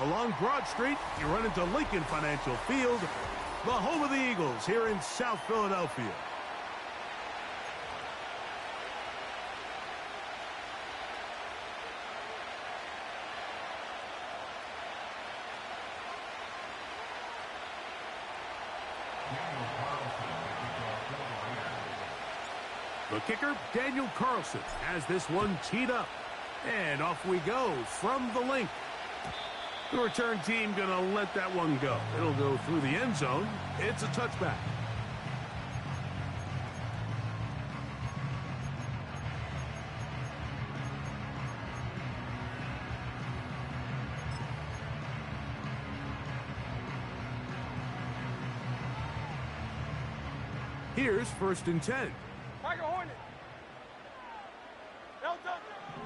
Along Broad Street, you run into Lincoln Financial Field, the home of the Eagles here in South Philadelphia. The kicker, Daniel Carlson, has this one teed up. And off we go from the link. The return team going to let that one go. It'll go through the end zone. It's a touchback. Here's 1st and 10.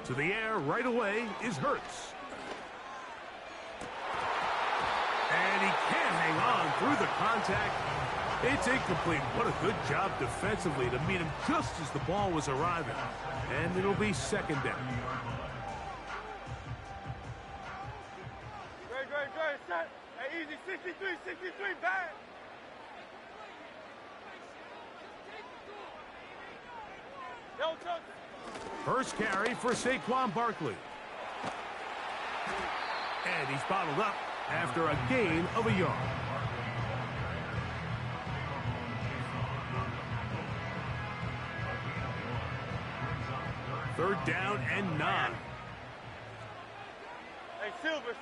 To the air right away is Hurts. And he can't hang on through the contact. It's incomplete. What a good job defensively to meet him just as the ball was arriving. And it'll be 2nd down. Great, set. Hey, easy, 63, bad. No touch. First carry for Saquon Barkley. And he's bottled up after a gain of a yard. Third down and 9. Hey, Silver.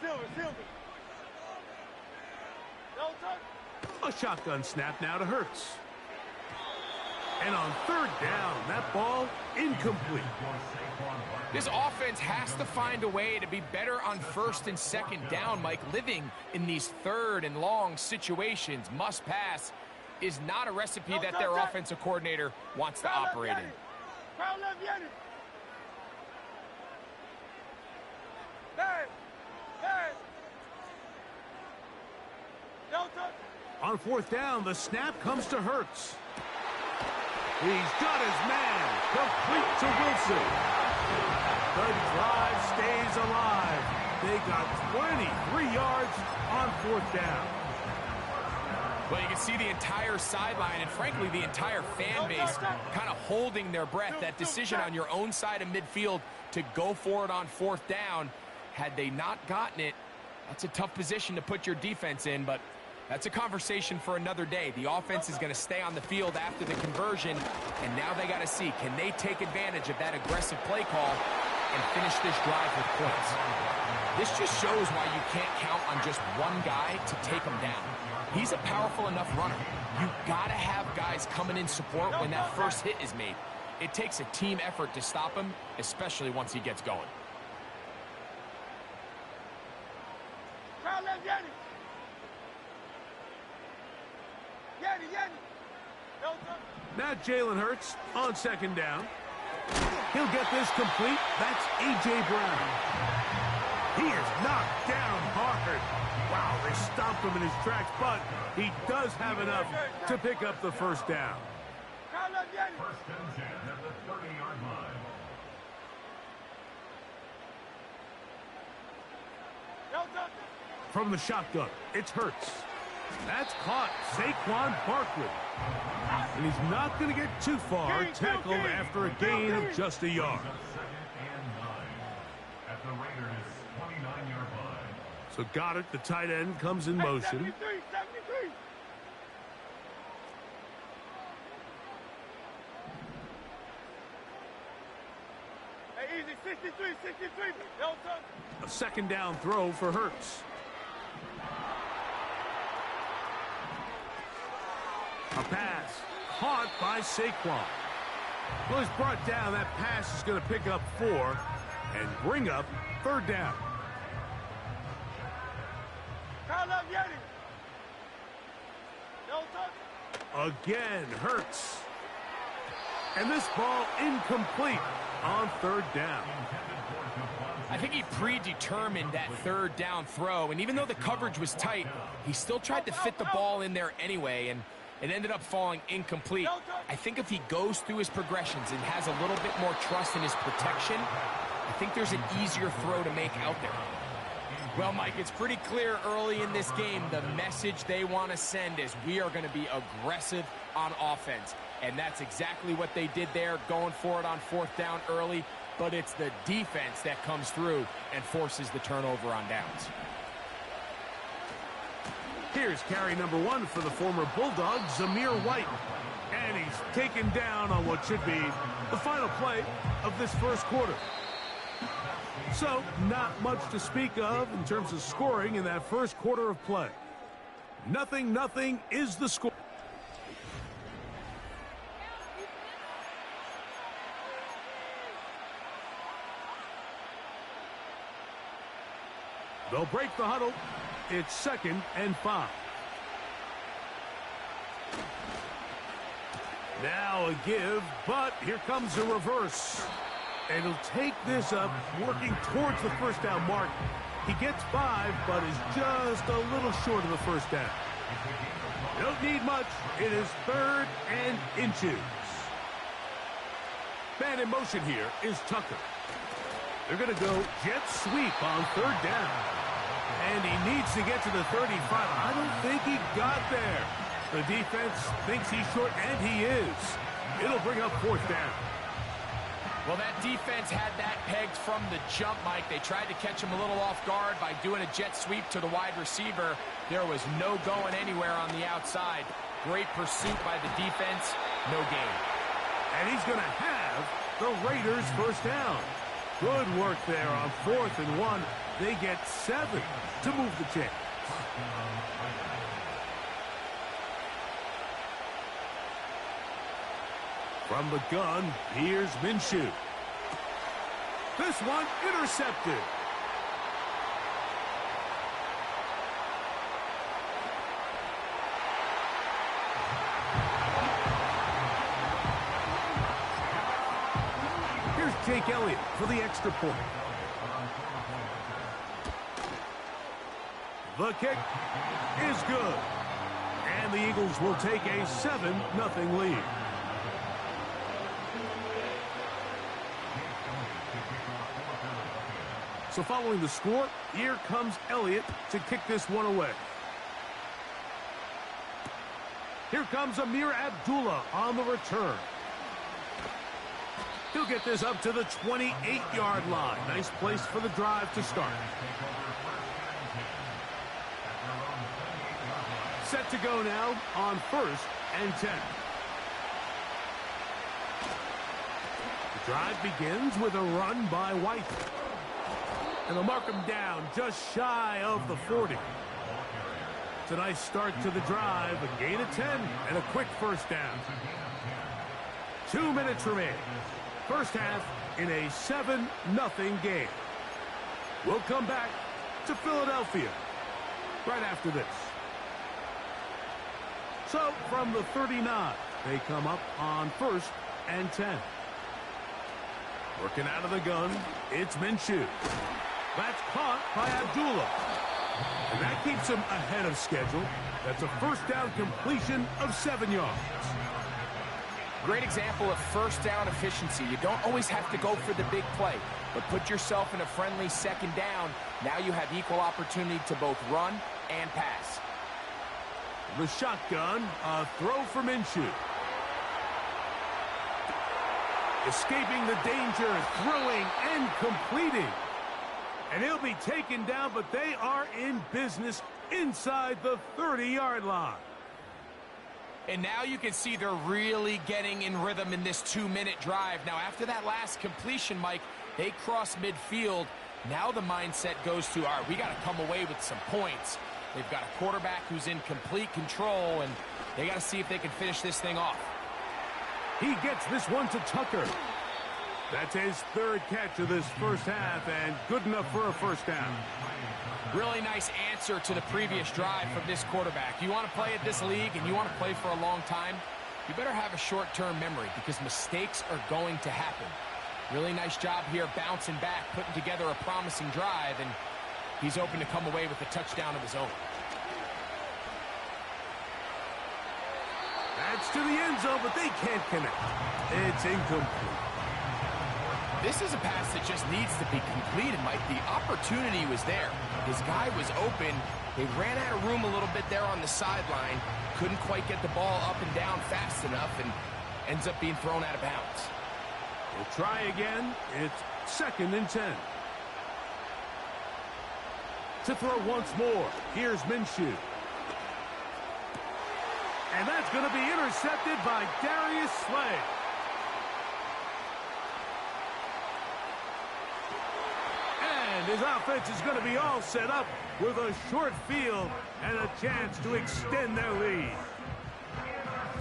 No touch. A shotgun snap now to Hurts. And on 3rd down, that ball incomplete. This offense has to find a way to be better on 1st and 2nd down, Mike. Living in these 3rd and long situations, must pass, is not a recipe that their offensive coordinator wants to operate in. On 4th down, the snap comes to Hurts. He's got his man, complete to Wilson. The drive stays alive. They got 23 yards on 4th down. Well, you can see the entire sideline and, frankly, the entire fan base kind of holding their breath. That decision on your own side of midfield to go for it on 4th down, had they not gotten it, that's a tough position to put your defense in, but that's a conversation for another day. The offense is going to stay on the field after the conversion, and now they got to see, can they take advantage of that aggressive play call and finish this drive with points? This just shows why you can't count on just one guy to take him down. He's a powerful enough runner. You've got to have guys coming in support when that first hit is made. It takes a team effort to stop him, especially once he gets going. Now Jalen Hurts on 2nd down. He'll get this complete. That's A.J. Brown. He is knocked down hard. Wow, they stomped him in his tracks, but he does have enough to pick up the 1st down. 1st and 10 at the 30-yard line. From the shotgun, it's Hurts. That's caught Saquon Barkley. And he's not going to get too far, tackled after a gain of just a yard. 2nd and 9 at the Raiders' 29-yard line. So Goddard, the tight end, comes in motion. 73. Hey, easy, 63. No touch. A 2nd down throw for Hurts. A pass caught by Saquon. Well, he's brought down. That pass is going to pick up 4 and bring up 3rd down. Again, Hurts. And this ball incomplete on 3rd down. I think he predetermined that 3rd down throw, and even though the coverage was tight, he still tried to fit the ball in there anyway, and it ended up falling incomplete. I think if he goes through his progressions and has a little bit more trust in his protection, I think there's an easier throw to make out there. Well, Mike, it's pretty clear early in this game the message they want to send is we are going to be aggressive on offense. And that's exactly what they did there, going for it on fourth down early. But it's the defense that comes through and forces the turnover on downs. Here's carry number 1 for the former Bulldog, Zamir White. And he's taken down on what should be the final play of this first quarter. So, not much to speak of in terms of scoring in that first quarter of play. 0-0 is the score. They'll break the huddle. It's 2nd and 5. Now a give, but here comes a reverse. And he'll take this up, working towards the first down mark. He gets 5, but is just a little short of the first down. You don't need much. It is 3rd and inches. Man in motion here is Tucker. They're going to go jet sweep on 3rd down. And he needs to get to the 35. I don't think he got there. The defense thinks he's short, and he is. It'll bring up 4th down. Well, that defense had that pegged from the jump, Mike. They tried to catch him a little off guard by doing a jet sweep to the wide receiver. There was no going anywhere on the outside. Great pursuit by the defense. No gain. And he's going to have the Raiders first down. Good work there on 4th and 1. They get 7 to move the chains. From the gun, here's Minshew. This one intercepted. Here's Jake Elliott for the extra point. The kick is good. And the Eagles will take a 7-0 lead. So following the score, here comes Elliott to kick this one away. Here comes Amir Abdullah on the return. He'll get this up to the 28-yard line. Nice place for the drive to start. Set to go now on 1st and 10. The drive begins with a run by White. And they'll mark him down just shy of the 40. It's a nice start to the drive, a gain of 10, and a quick first down. 2 minutes remaining. First half in a 7-0 game. We'll come back to Philadelphia right after this. So, from the 39, they come up on 1st and 10. Working out of the gun, it's Minshew. That's caught by Abdullah. And that keeps him ahead of schedule. That's a first down completion of 7 yards. Great example of first down efficiency. You don't always have to go for the big play, but put yourself in a friendly 2nd down. Now you have equal opportunity to both run and pass. The shotgun, a throw for Minshew. Escaping the danger, throwing and completing. And he'll be taken down, but they are in business inside the 30-yard line. And now you can see they're really getting in rhythm in this 2-minute drive. Now, after that last completion, Mike, they cross midfield. Now the mindset goes to, all right, we got to come away with some points. They've got a quarterback who's in complete control, and they got to see if they can finish this thing off. He gets this one to Tucker. That's his 3rd catch of this first half, and good enough for a first down. Really nice answer to the previous drive from this quarterback. You want to play at this league and you want to play for a long time, you better have a short-term memory because mistakes are going to happen. Really nice job here bouncing back, putting together a promising drive, and he's open to come away with a touchdown of his own. That's to the end zone, but they can't connect. It's incomplete. This is a pass that just needs to be completed, Mike. The opportunity was there. His guy was open. They ran out of room a little bit there on the sideline. Couldn't quite get the ball up and down fast enough and ends up being thrown out of bounds. We'll try again. It's 2nd and 10. To throw once more. Here's Minshew. And that's going to be intercepted by Darius Slay. And his offense is going to be all set up with a short field and a chance to extend their lead.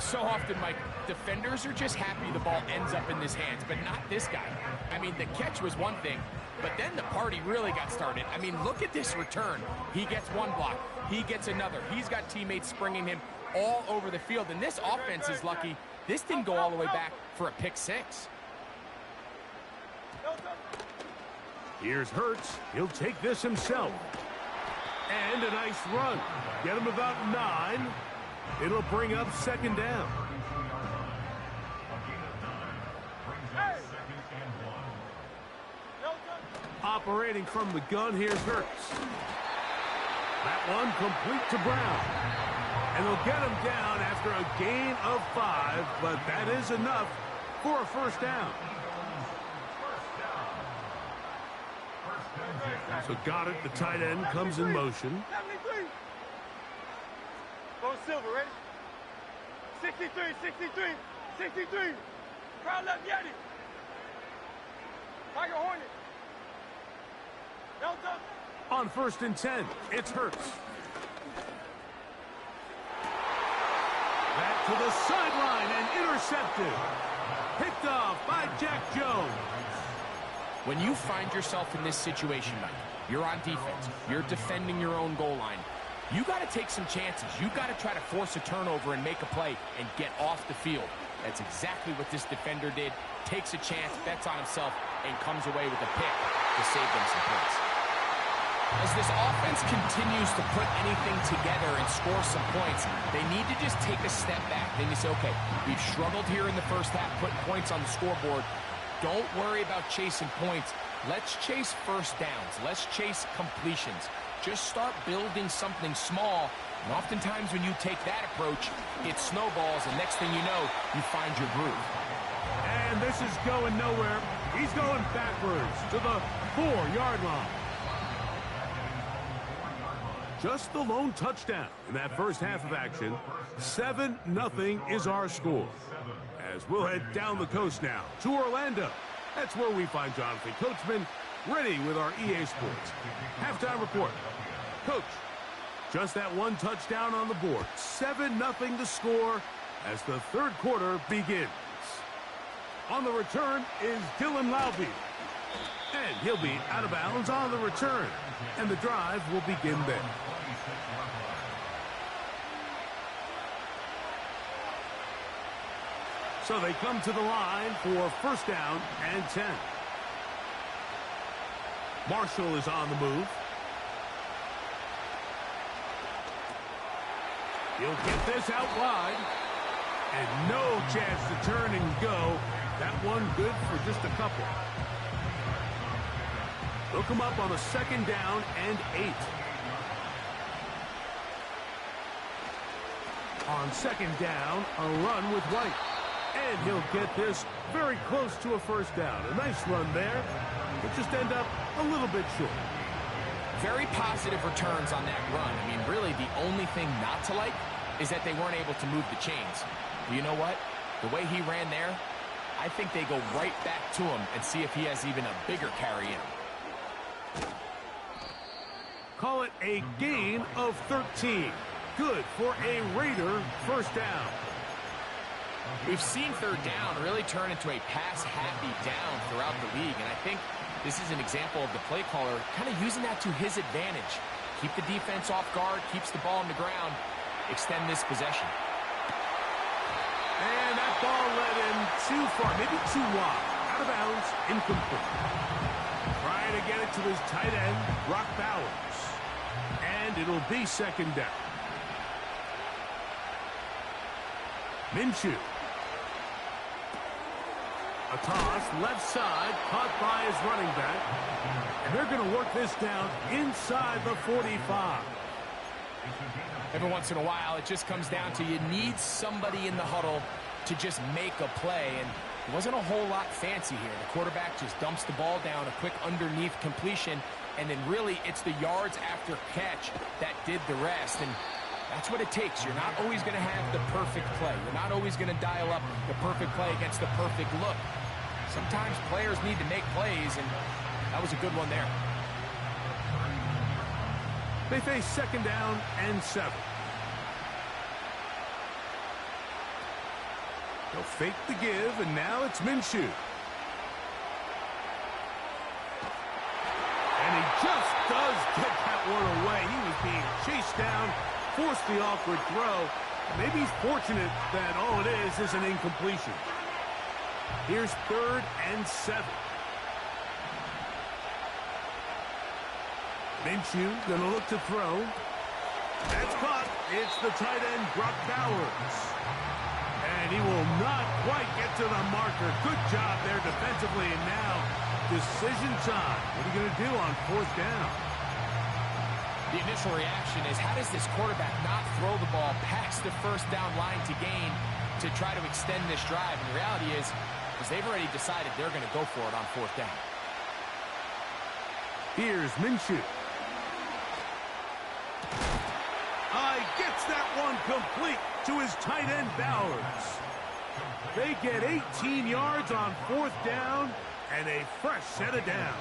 So often, Mike, defenders are just happy the ball ends up in his hands, but not this guy. I mean, the catch was one thing, but then the party really got started. I mean, look at this return. He gets one block. He gets another. He's got teammates springing him all over the field, and this offense is lucky. This didn't go all the way back for a pick 6. Here's Hurts. He'll take this himself. And a nice run. Get him about 9. It'll bring up 2nd down. Operating from the gun, here's Hurts. That one complete to Brown. And they'll get him down after a gain of 5, but that is enough for a 1st down. So got it, the tight end comes in motion. 73. Go Silver, ready? 63, 63, 63. Crowd left Yeti. Tiger Hornet. Delta. On 1st and 10, it's Hurts. Back to the sideline and intercepted. Picked off by Jack Jones. When you find yourself in this situation, Mike, you're on defense, you're defending your own goal line, you got to take some chances. You got to try to force a turnover and make a play and get off the field. That's exactly what this defender did. Takes a chance, bets on himself, and comes away with a pick to save them some points. As this offense continues to put anything together and score some points, they need to just take a step back. Then you say, okay, we've struggled here in the first half, putting points on the scoreboard. Don't worry about chasing points. Let's chase 1st downs. Let's chase completions. Just start building something small. And oftentimes when you take that approach, it snowballs, and next thing you know, you find your groove. And this is going nowhere. He's going backwards to the 4-yard line. Just the lone touchdown in that first half of action. 7-0 is our score. As we'll head down the coast now to Orlando. That's where we find Jonathan Coachman ready with our EA Sports halftime report. Coach, just that one touchdown on the board. 7-0 to score as the 3rd quarter begins. On the return is Dylan Laube. And he'll be out of bounds on the return. And the drive will begin there. So they come to the line for 1st down and 10. Marshall is on the move. He'll get this out wide. And no chance to turn and go. That one good for just a couple. They'll come up on a 2nd down and 8. On 2nd down, a run with White. And he'll get this very close to a 1st down. A nice run there. But just end up a little bit short. Very positive returns on that run. I mean, really, the only thing not to like is that they weren't able to move the chains. But you know what? The way he ran there, I think they go right back to him and see if he has even a bigger carry in him. Call it a gain of 13. Good for a Raider 1st down. We've seen 3rd down really turn into a pass-happy down throughout the league, and I think this is an example of the play caller kind of using that to his advantage. Keep the defense off guard, keeps the ball on the ground, extend this possession. And that ball led him too far, maybe too wide. Out of bounds, incomplete. Trying to get it to his tight end, Brock Bowers. And it'll be 2nd down. A toss, left side, caught by his running back. And they're going to work this down inside the 45. Every once in a while, it just comes down to you need somebody in the huddle to just make a play. And it wasn't a whole lot fancy here. The quarterback just dumps the ball down, a quick underneath completion, and then really it's the yards after catch that did the rest. And that's what it takes. You're not always going to have the perfect play. You're not always going to dial up the perfect play against the perfect look. Sometimes players need to make plays, and that was a good one there. They face second down and 7. They'll fake the give, and now it's Minshew. And he just does get that one away. He was being chased down, forced the awkward throw. Maybe he's fortunate that all it is an incompletion. Here's 3rd and 7. Minshew going to look to throw. That's caught. It's the tight end, Brock Bowers. And he will not quite get to the marker. Good job there defensively. And now, decision time. What are you going to do on 4th down? The initial reaction is, how does this quarterback not throw the ball past the 1st down line to gain to try to extend this drive? And the reality is they've already decided they're going to go for it on 4th down. Here's Minshew. Gets that one complete to his tight end, Bowers. They get 18 yards on 4th down and a fresh set of downs.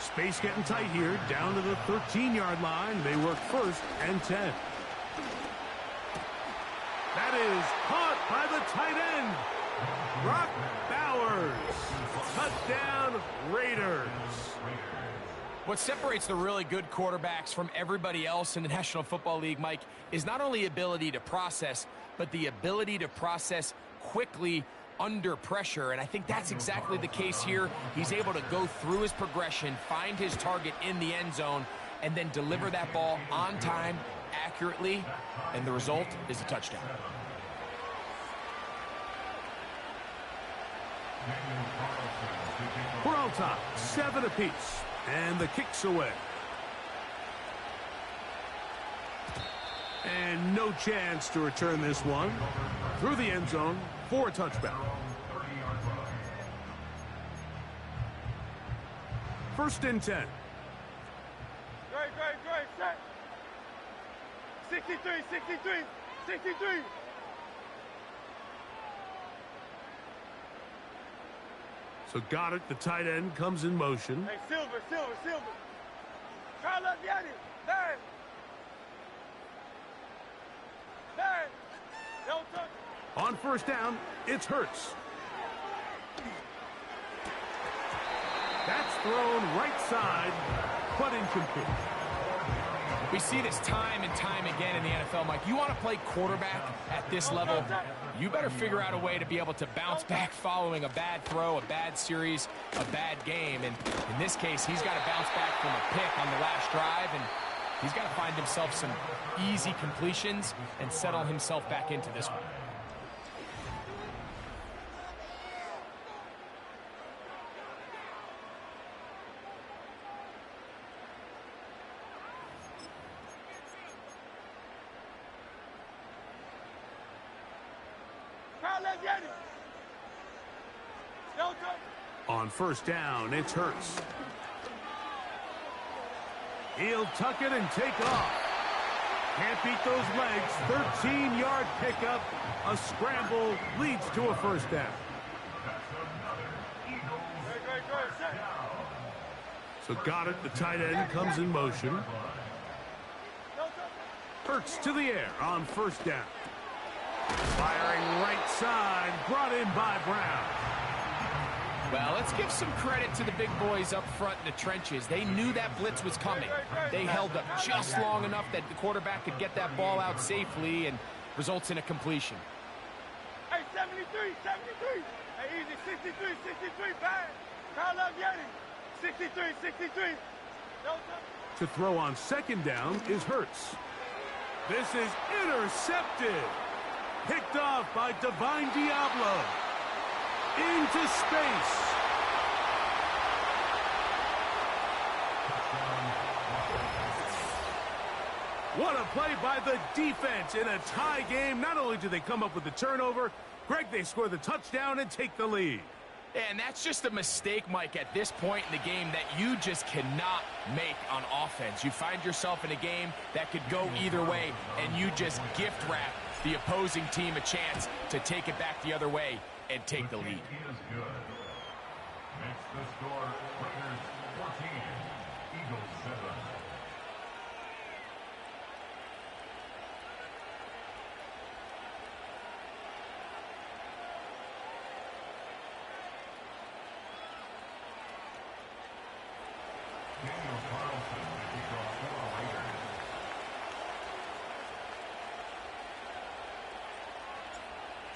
Space getting tight here, down to the 13-yard line. They work 1st and 10. That is caught by the tight end, Brock Bowers. Touchdown, Raiders. What separates the really good quarterbacks from everybody else in the National Football League, Mike, is not only ability to process, but the ability to process quickly under pressure. And I think that's exactly the case here. He's able to go through his progression, find his target in the end zone, and then deliver that ball on time, accurately, and the result is a touchdown. We're on top, 7 apiece. And the kick's away. And no chance to return this one. Through the end zone for a touchback. 1st and 10. Great, set. 63. So got it. The tight end comes in motion. Hey, Silver. Try left, Yanni. There. Don't touch. On 1st down, it's Hurts. That's thrown right side, but incomplete. We see this time and time again in the NFL, Mike. You want to play quarterback at this level, you better figure out a way to be able to bounce back following a bad throw, a bad series, a bad game. And in this case, he's got to bounce back from a pick on the last drive, and he's got to find himself some easy completions and settle himself back into this one. On 1st down, it's Hurts. He'll tuck it and take off. Can't beat those legs. 13-yard pickup. A scramble leads to a 1st down. So got it. The tight end comes in motion. Hurts to the air on 1st down. Firing right side. Brought in by Brown. Well, let's give some credit to the big boys up front in the trenches. They knew that blitz was coming. They held up just long enough that the quarterback could get that ball out safely and results in a completion. Hey, 73. Hey, easy, 63, bang. Call up Yanni. 63. To throw on 2nd down is Hurts. This is intercepted. Picked off by Divine Diablo. into space. What a play by the defense in a tie game. Not only do they come up with the turnover, Greg, they score the touchdown and take the lead. And that's just a mistake, Mike, at this point in the game that you just cannot make on offense. You find yourself in a game that could go either way, and you just gift wrap the opposing team a chance to take it back the other way and take the lead. Is good. Next, the score, Raiders 14, Eagles 7.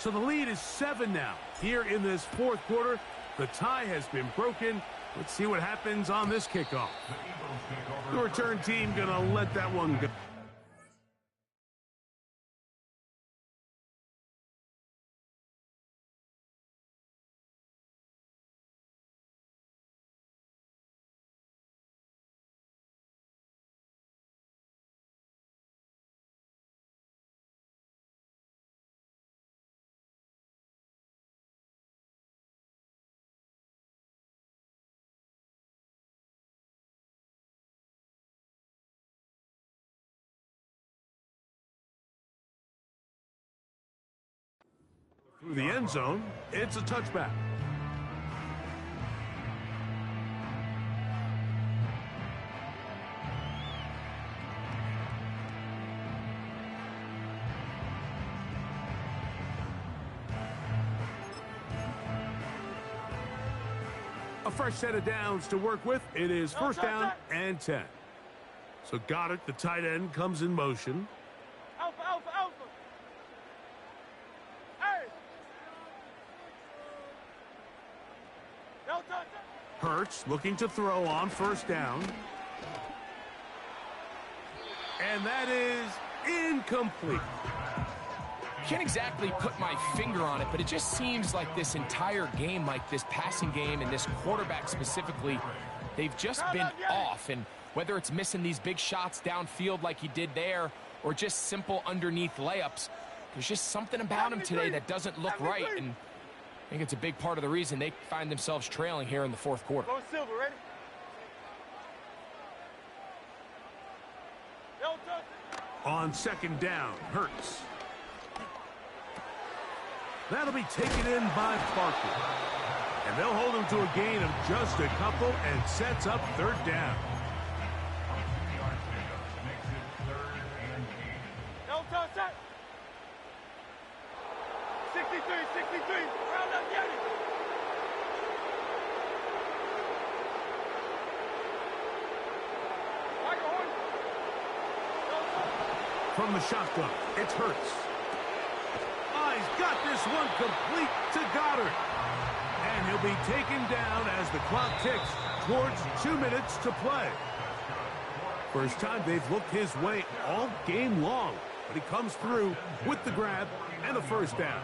So the lead is 7 now. Here in this fourth quarter, the tie has been broken. Let's see what happens on this kickoff. The return team gonna let that one go. Through the end zone, it's a touchback. A fresh set of downs to work with. It is first down and 10. So Goddard, the tight end, comes in motion. Alpha, alpha, alpha. Hey. Delta. Hurts looking to throw on first down. And that is incomplete. Can't exactly put my finger on it, but it just seems like this entire game, like this passing game and this quarterback specifically, they've just been off. And whether it's missing these big shots downfield like he did there or just simple underneath layups, there's just something about him today that doesn't look right. And I think it's a big part of the reason they find themselves trailing here in the fourth quarter. Go Silver, ready? Delta. On second down, Hurts. That'll be taken in by Parker. And they'll hold him to a gain of just a couple and sets up third down. Delta set. 63, 63. Round up, get it. Michael Horn. From the shotgun, it's Hurts. He's got this one complete to Goddard. And he'll be taken down as the clock ticks towards 2 minutes to play. First time they've looked his way all game long, but he comes through with the grab and a first down.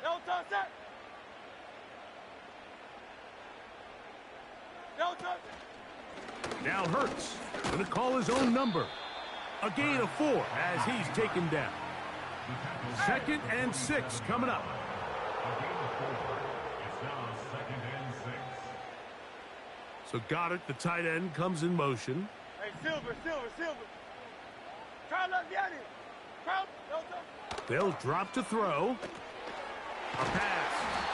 Delta set. Delta. Now Hurts going to call his own number. A gain of 4 as he's taken down. 2nd and 6 coming up. So Goddard, the tight end, comes in motion. Hey, Silver, Silver, Silver. Try left, get it. Try, Delta. They'll drop to throw. A pass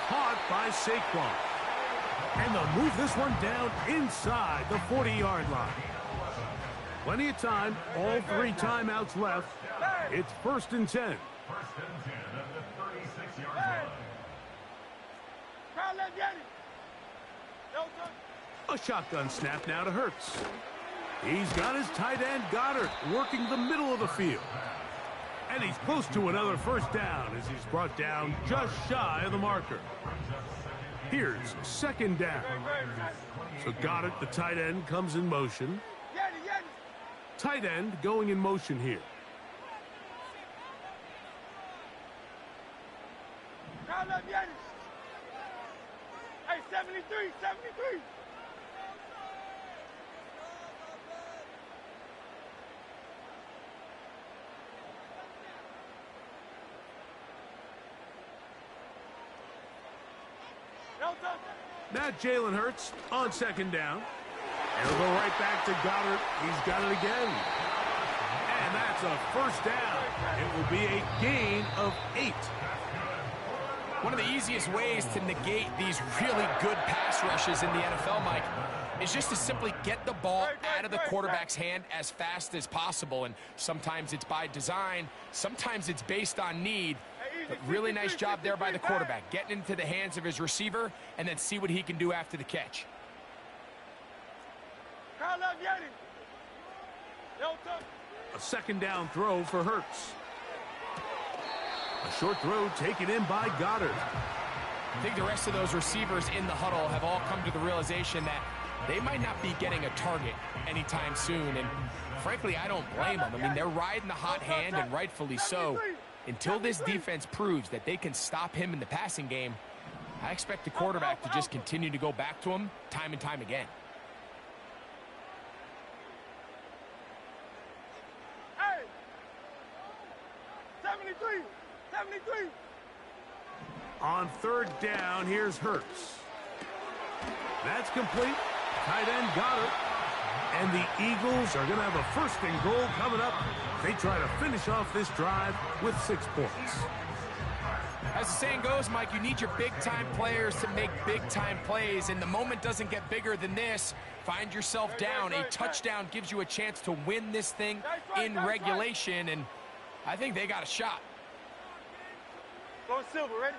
caught by Saquon. And they'll move this one down inside the 40-yard line. Plenty of time, all 3 timeouts left. It's 1st and 10. 1st and 10 at the 36-yard line. Try left, get it. Delta. A shotgun snap now to Hurts. He's got his tight end Goddard working the middle of the field. And he's close to another first down as he's brought down just shy of the marker. Here's second down. So Goddard, the tight end, comes in motion. Tight end going in motion here. Hey, 73, 73. Now Jalen Hurts on second down. He'll go right back to Goddard. He's got it again. And that's a first down. It will be a gain of 8. One of the easiest ways to negate these really good pass rushes in the NFL, Mike, is just to simply get the ball out of the quarterback's hand as fast as possible. And sometimes it's by design, sometimes it's based on need. But really nice job there by the quarterback, getting into the hands of his receiver and then see what he can do after the catch. A second down throw for Hurts. A short throw taken in by Goddard. I think the rest of those receivers in the huddle have all come to the realization that they might not be getting a target anytime soon. And frankly, I don't blame them. I mean, they're riding the hot hand, and rightfully so. Until this defense proves that they can stop him in the passing game, I expect the quarterback to just continue to go back to him time and time again. Hey! 73! 73! On third down, here's Hurts. That's complete. Tight end Goddard. And the Eagles are going to have a first and goal coming up. They try to finish off this drive with 6 points. As the saying goes, Mike, you need your big-time players to make big-time plays, and the moment doesn't get bigger than this. Find yourself down. A touchdown gives you a chance to win this thing in regulation, and I think they got a shot. Going silver, ready?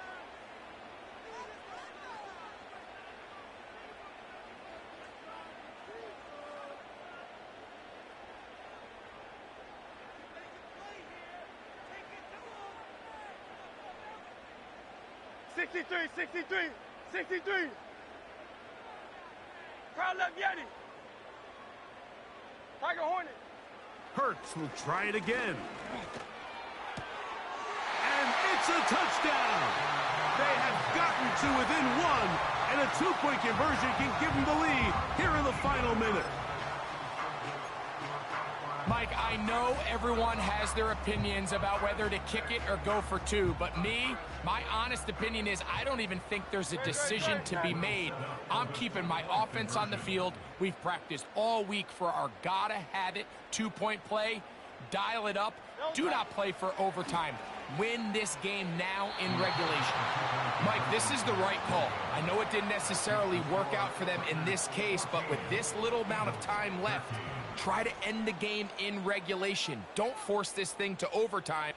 Sixty-three, 63, 63. Crowd left Yeti. Tiger Hornet. Hurts will try it again. And it's a touchdown. They have gotten to within 1, and a 2-point conversion can give them the lead here in the final minute. Mike, I know everyone has their opinions about whether to kick it or go for 2, but my honest opinion is I don't even think there's a decision to be made. I'm keeping my offense on the field. We've practiced all week for our gotta-have-it 2-point play. Dial it up. Do not play for overtime. Win this game now in regulation. Mike, this is the right call. I know it didn't necessarily work out for them in this case, but with this little amount of time left, try to end the game in regulation. Don't force this thing to overtime.